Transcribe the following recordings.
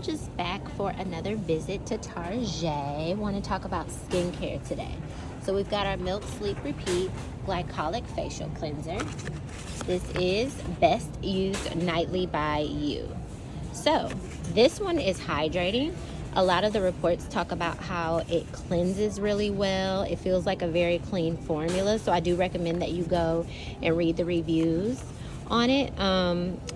Just back for another visit to Target. Want to talk about skincare today. So we've got our Milk Sleep Repeat Glycolic Facial Cleanser. This is best used nightly by you. So this one is hydrating. A lot of the reports talk about how it cleanses really well. It feels like a very clean formula. So I do recommend that you go and read the reviews on it.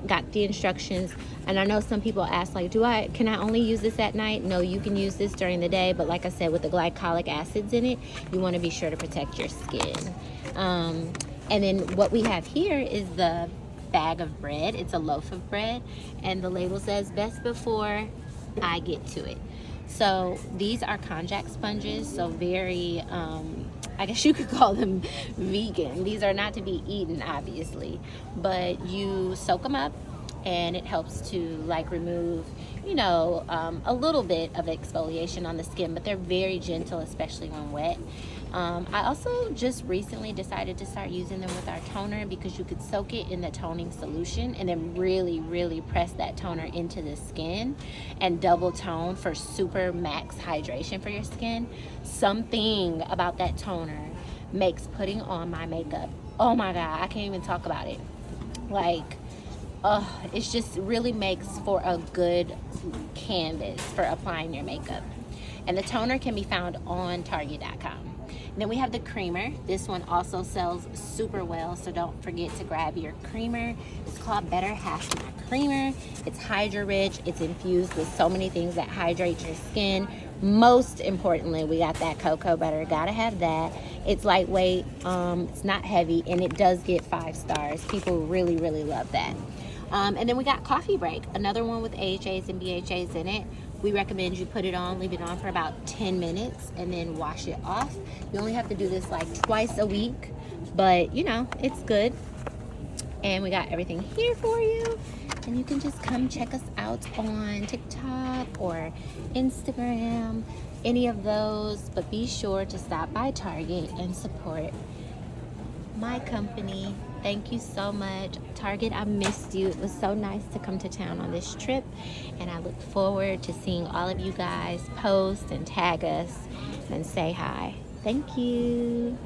Got the instructions, and I know some people ask, like, can I only use this at night? No, you can use this during the day, but like I said, with the glycolic acids in it, you want to be sure to protect your skin. And then what we have here is the bag of bread. It's a loaf of bread, and the label says best before I get to it. So these are konjac sponges, so very I guess you could call them vegan. These are not to be eaten, obviously, but you soak them up and it helps to like remove, a little bit of exfoliation on the skin, but they're very gentle, especially when wet. I also just recently decided to start using them with our toner, because you could soak it in the toning solution and then really press that toner into the skin and double tone for super max hydration for your skin. Something about that toner makes putting on my makeup, oh my god, I can't even talk about it. Like, it just really makes for a good canvas for applying your makeup. And the toner can be found on Target.com. Then we have the creamer. This one also sells super well, so don't forget to grab your creamer. It's called Better Half My Creamer. It's hydra rich. It's infused with so many things that hydrate your skin. Most importantly, we got that cocoa butter. Gotta have that. It's lightweight, it's not heavy, and it does get 5 stars. People really love that. And then we got Coffee Break, another one with AHAs and BHAs in it. We recommend you put it on, leave it on for about 10 minutes, and then wash it off. You only have to do this like twice a week, but it's good. And we got everything here for you. And you can just come check us out on TikTok or Instagram, any of those. But be sure to stop by Target and support my company. Thank you so much. Target, I missed you. It was so nice to come to town on this trip, and I look forward to seeing all of you guys post and tag us and say hi. Thank you.